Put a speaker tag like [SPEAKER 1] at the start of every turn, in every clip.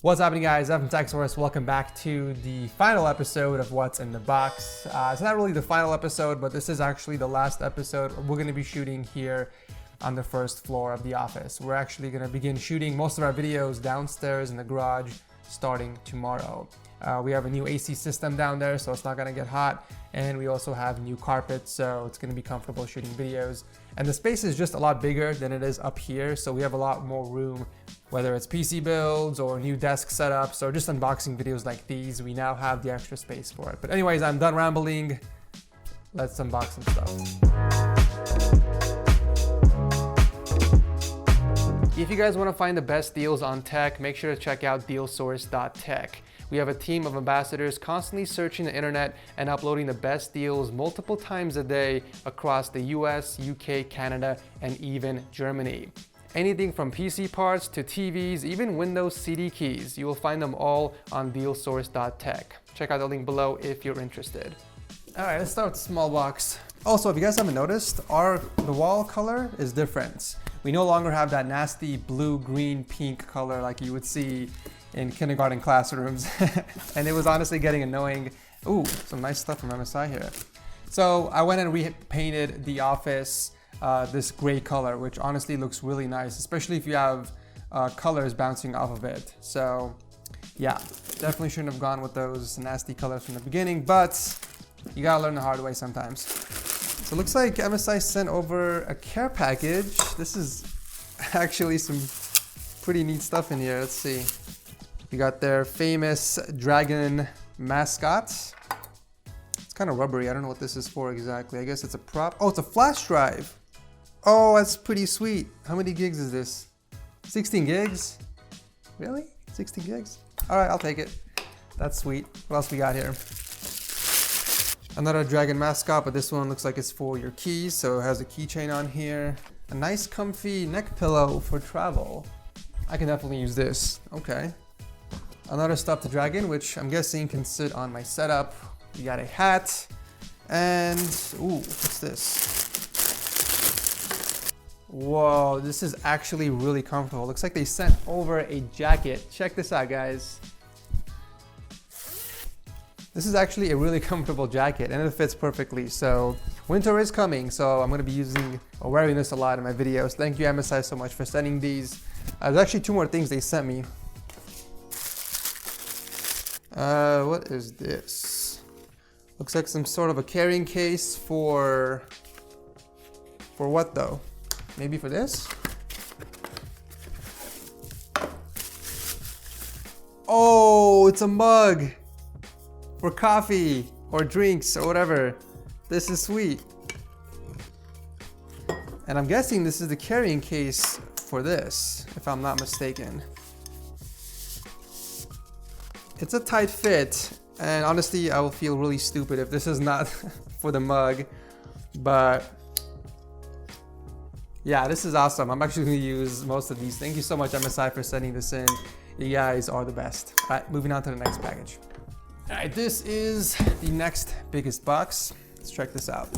[SPEAKER 1] What's happening, guys? I'm from TechSource. Welcome back to the final episode of What's in the Box. It's not really the final episode, but this is actually the last episode we're going to be shooting here on the first floor of the office. We're actually going to begin shooting most of our videos downstairs in the garage starting tomorrow. We have a new AC system down there, so it's not going to get hot. And we also have new carpet, so it's going to be comfortable shooting videos. And the space is just a lot bigger than it is up here, so we have a lot more room, whether it's PC builds or new desk setups or just unboxing videos like these. We now have the extra space for it. But anyways, I'm done rambling. Let's unbox some stuff. If you guys want to find the best deals on tech, make sure to check out dealsource.tech. We have a team of ambassadors constantly searching the internet and uploading the best deals multiple times a day across the US, UK, Canada, and even Germany. Anything from PC parts to TVs, even Windows CD keys, you will find them all on dealsource.tech. Check out the link below if you're interested. All right, let's start with the small box. Also, if you guys haven't noticed, the wall color is different. We no longer have that nasty blue, green, pink color like you would see in kindergarten classrooms. And it was honestly getting annoying. Ooh, some nice stuff from MSI here. So I went and repainted the office this gray color, which honestly looks really nice, especially if you have colors bouncing off of it. So yeah, definitely shouldn't have gone with those nasty colors from the beginning, but you gotta learn the hard way sometimes. So it looks like MSI sent over a care package. This is actually some pretty neat stuff in here. Let's see. We got their famous dragon mascot. It's kind of rubbery. I don't know what this is for exactly. I guess it's a prop. Oh, it's a flash drive. Oh, that's pretty sweet. How many gigs is this? 16 gigs? Really? 16 gigs? All right, I'll take it. That's sweet. What else we got here? Another dragon mascot, but this one looks like it's for your keys. So it has a keychain on here. A nice comfy neck pillow for travel. I can definitely use this. Okay. Another stuffed dragon, which I'm guessing can sit on my setup. We got a hat, and ooh, what's this? Whoa, this is actually really comfortable. Looks like they sent over a jacket. Check this out, guys. This is actually a really comfortable jacket, and it fits perfectly. So winter is coming, so I'm gonna be using or wearing this a lot in my videos. Thank you, MSI, so much for sending these. There's actually two more things they sent me. What is this? Looks like some sort of a carrying case for what though? Maybe for this? Oh, it's a mug for coffee or drinks or whatever. This is sweet. And I'm guessing this is the carrying case for this, if I'm not mistaken. It's a tight fit, and honestly, I will feel really stupid if this is not for the mug, but yeah, this is awesome. I'm actually gonna use most of these. Thank you so much, MSI, for sending this in. You guys are the best. All right, moving on to the next package. All right, this is the next biggest box. Let's check this out.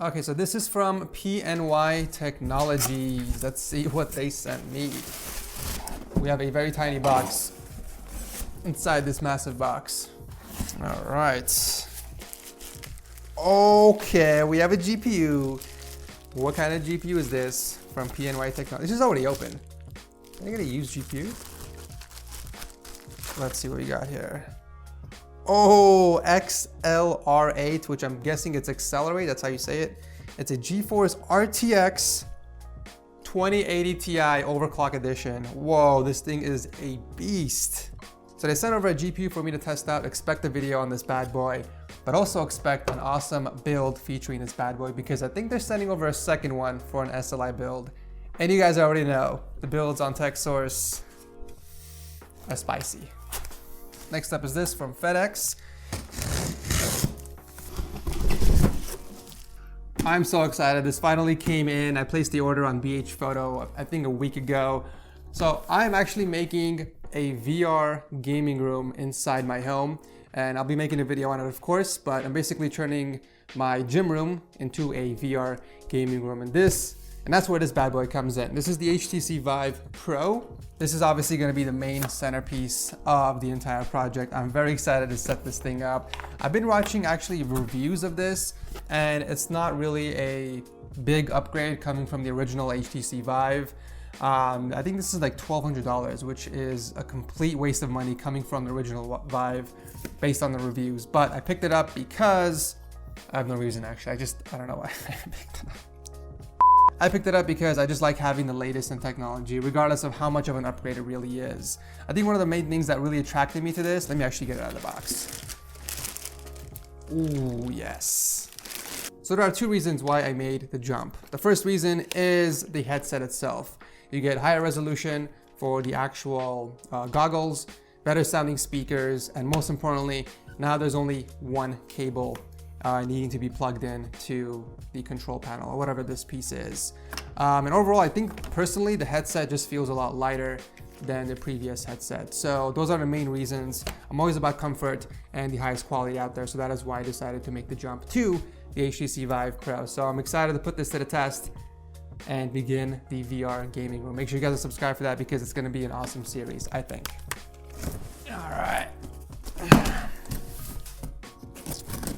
[SPEAKER 1] Okay, so this is from PNY Technologies. Let's see what they sent me. We have a very tiny box inside this massive box. All right. Okay, we have a GPU. What kind of GPU is this from PNY Technologies? This is already open. Can I get a used GPU? Let's see what we got here. Oh, XLR8, which I'm guessing it's Accelerate. That's how you say it. It's a GeForce RTX 2080 Ti overclock edition. Whoa, this thing is a beast. So they sent over a GPU for me to test out. Expect a video on this bad boy, but also expect an awesome build featuring this bad boy, because I think they're sending over a second one for an SLI build. And you guys already know, the builds on TechSource are spicy. Next up is this from FedEx. I'm so excited. This finally came in. I placed the order on BH Photo, I think a week ago. So I'm actually making a VR gaming room inside my home, and I'll be making a video on it, of course, but I'm basically turning my gym room into a VR gaming room. And this And that's where this bad boy comes in. This is the HTC Vive Pro. This is obviously going to be the main centerpiece of the entire project. I'm very excited to set this thing up. I've been watching actually reviews of this, and it's not really a big upgrade coming from the original HTC Vive. I think this is like $1,200, which is a complete waste of money coming from the original Vive based on the reviews. But I picked it up because I have no reason actually. I don't know why I picked it up. I picked it up because I just like having the latest in technology, regardless of how much of an upgrade it really is. I think one of the main things that really attracted me to this, let me actually get it out of the box. Ooh, yes. So there are two reasons why I made the jump. The first reason is the headset itself. You get higher resolution for the actual goggles, better sounding speakers, and most importantly, now there's only one cable needing to be plugged in to the control panel or whatever this piece is. And overall, I think personally, the headset just feels a lot lighter than the previous headset. So those are the main reasons. I'm always about comfort and the highest quality out there. So that is why I decided to make the jump to the HTC Vive Pro. So I'm excited to put this to the test and begin the VR gaming room. Make sure you guys are subscribed for that because it's gonna be an awesome series, I think. All right.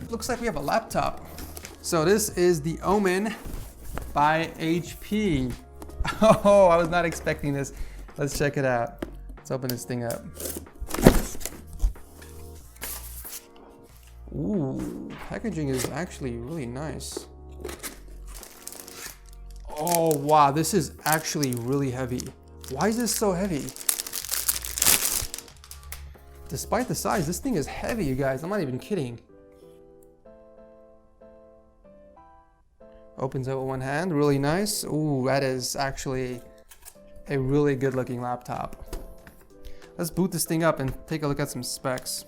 [SPEAKER 1] Looks like we have a laptop. So this is the Omen by HP. Oh, I was not expecting this. Let's check it out. Let's open this thing up. Ooh, packaging is actually really nice. Oh, wow, this is actually really heavy. Why is this so heavy? Despite the size, this thing is heavy, you guys. I'm not even kidding. Opens up with one hand, really nice. Ooh, that is actually a really good looking laptop. Let's boot this thing up and take a look at some specs.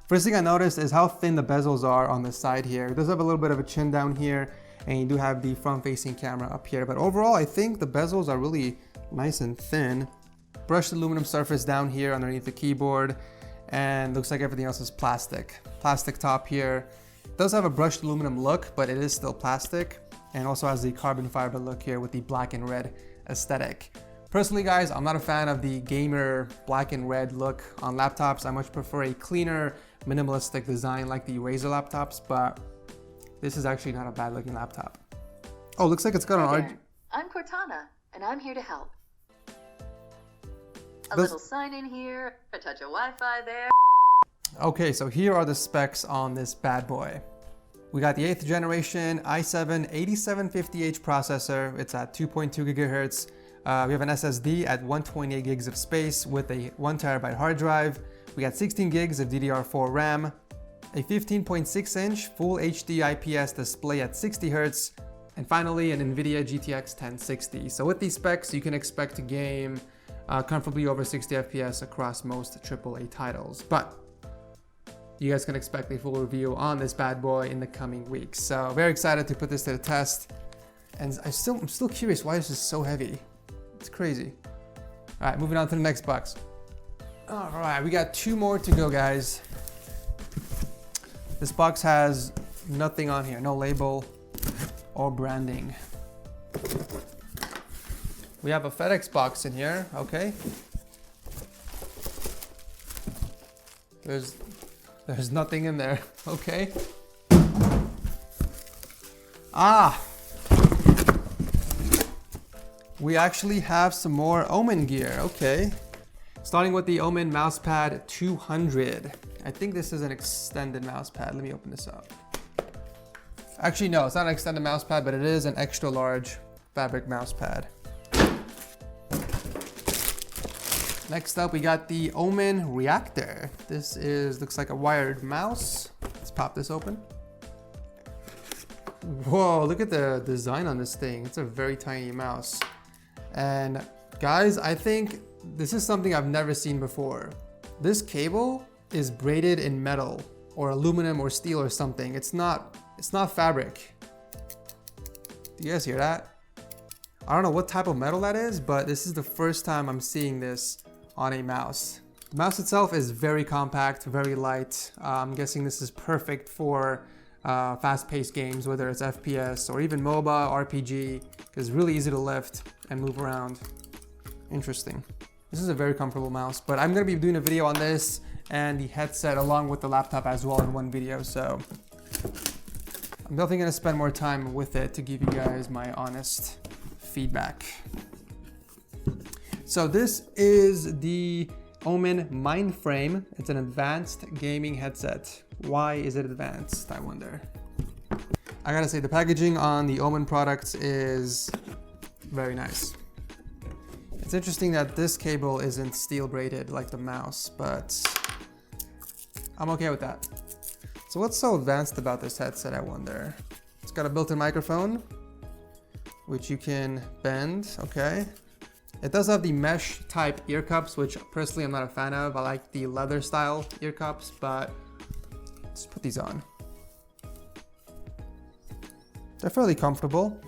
[SPEAKER 1] First thing I noticed is how thin the bezels are on the side here. It does have a little bit of a chin down here, and you do have the front facing camera up here. But overall, I think the bezels are really nice and thin. Brushed aluminum surface down here underneath the keyboard, and looks like everything else is plastic. Plastic top here. It does have a brushed aluminum look, but it is still plastic. And also has the carbon fiber look here with the black and red aesthetic. Personally, guys, I'm not a fan of the gamer black and red look on laptops. I much prefer a cleaner, minimalistic design like the Razer laptops, but this is actually not a bad looking laptop. Oh, looks like it's got an RGB.
[SPEAKER 2] I'm Cortana, and I'm here to help. A little sign in here, a touch of Wi-Fi there.
[SPEAKER 1] Okay, so here are the specs on this bad boy. We got the 8th generation i7 8750H processor. It's at 2.2 gigahertz. We have an SSD at 128 gigs of space with a 1 terabyte hard drive. We got 16 gigs of DDR4 RAM, a 15.6 inch full HD IPS display at 60 hertz, and finally an NVIDIA GTX 1060. So with these specs, you can expect to game comfortably over 60 FPS across most AAA titles. But you guys can expect a full review on this bad boy in the coming weeks. So very excited to put this to the test. And I'm still curious why this is so heavy. It's crazy. All right, moving on to the next box. All right, we got 2 more to go, guys. This box has nothing on here, no label or branding. We have a FedEx box in here, okay. There's nothing in there, okay. Ah! We actually have some more Omen gear, okay. Starting with the Omen Mousepad 200. I think this is an extended mousepad. Let me open this up. Actually, no, it's not an extended mousepad, but it is an extra large fabric mousepad. Next up, we got the Omen Reactor. This looks like a wired mouse. Let's pop this open. Whoa, look at the design on this thing. It's a very tiny mouse. And guys, I think this is something I've never seen before. This cable is braided in metal or aluminum or steel or something. It's not fabric. Do you guys hear that? I don't know what type of metal that is, but this is the first time I'm seeing this on a mouse. The mouse itself is very compact, very light. I'm guessing this is perfect for fast-paced games, whether it's FPS or even MOBA, RPG, because it's really easy to lift and move around. Interesting. This is a very comfortable mouse, but I'm gonna be doing a video on this and the headset along with the laptop as well in one video, so I'm definitely gonna spend more time with it to give you guys my honest feedback. So this is the Omen Mindframe. It's an advanced gaming headset. Why is it advanced, I wonder? I gotta say, the packaging on the Omen products is very nice. It's interesting that this cable isn't steel braided like the mouse, but I'm okay with that. So what's so advanced about this headset, I wonder? It's got a built-in microphone, which you can bend, okay. It does have the mesh type ear cups, which personally I'm not a fan of. I like the leather style ear cups, but let's put these on. They're fairly comfortable.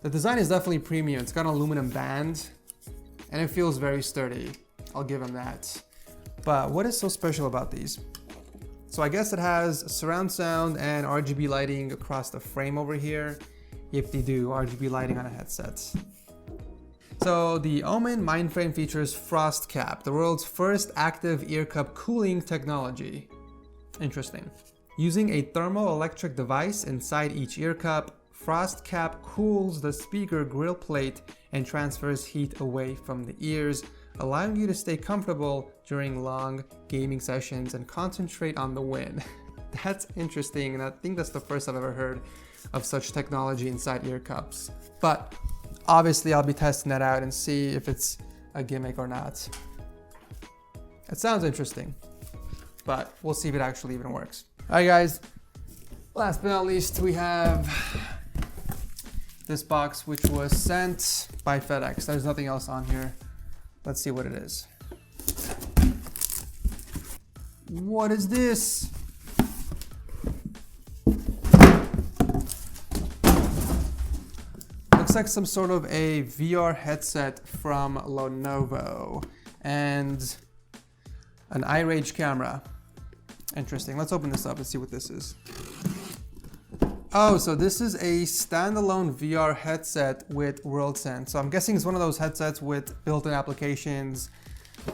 [SPEAKER 1] The design is definitely premium. It's got an aluminum band and it feels very sturdy. I'll give them that. But what is so special about these? So I guess it has surround sound and RGB lighting across the frame over here. If they do RGB lighting on a headset. So the Omen Mindframe features Frost Cap, the world's first active ear cup cooling technology. Interesting. Using a thermoelectric device inside each ear cup, Frost Cap cools the speaker grill plate and transfers heat away from the ears, allowing you to stay comfortable during long gaming sessions and concentrate on the win. That's interesting, and I think that's the first I've ever heard of such technology inside ear cups. But obviously I'll be testing that out and see if it's a gimmick or not. It sounds interesting, but we'll see if it actually even works. All right guys, last but not least, we have this box which was sent by FedEx. There's nothing else on here. Let's see what it is. What is this? Looks like some sort of a VR headset from Lenovo and an iRage camera. Interesting. Let's open this up and see what this is. Oh, so this is a standalone VR headset with WorldSense. So I'm guessing it's one of those headsets with built-in applications.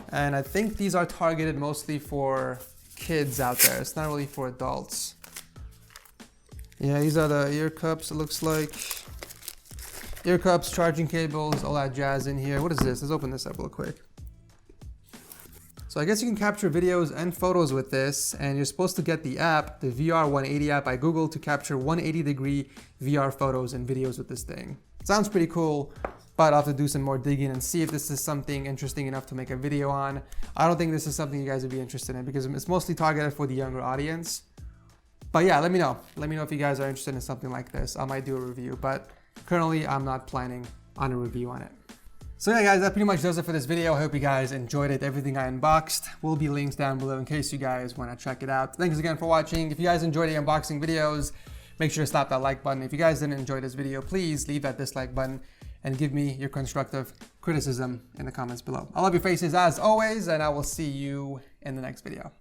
[SPEAKER 1] And I think these are targeted mostly for kids out there. It's not really for adults. Yeah, these are the ear cups, it looks like. Ear cups, charging cables, all that jazz in here. What is this? Let's open this up real quick. So I guess you can capture videos and photos with this, and you're supposed to get the app, the VR 180 app by Google, to capture 180-degree VR photos and videos with this thing. Sounds pretty cool, but I'll have to do some more digging and see if this is something interesting enough to make a video on. I don't think this is something you guys would be interested in because it's mostly targeted for the younger audience. But yeah, let me know. Let me know if you guys are interested in something like this. I might do a review, but currently I'm not planning on a review on it. So yeah guys, that pretty much does it for this video. I hope you guys enjoyed it. Everything I unboxed will be links down below in case you guys want to check it out. Thanks again for watching. If you guys enjoyed the unboxing videos, make sure to slap that like button. If you guys didn't enjoy this video, please leave that dislike button and give me your constructive criticism in the comments below. I love your faces as always, and I will see you in the next video.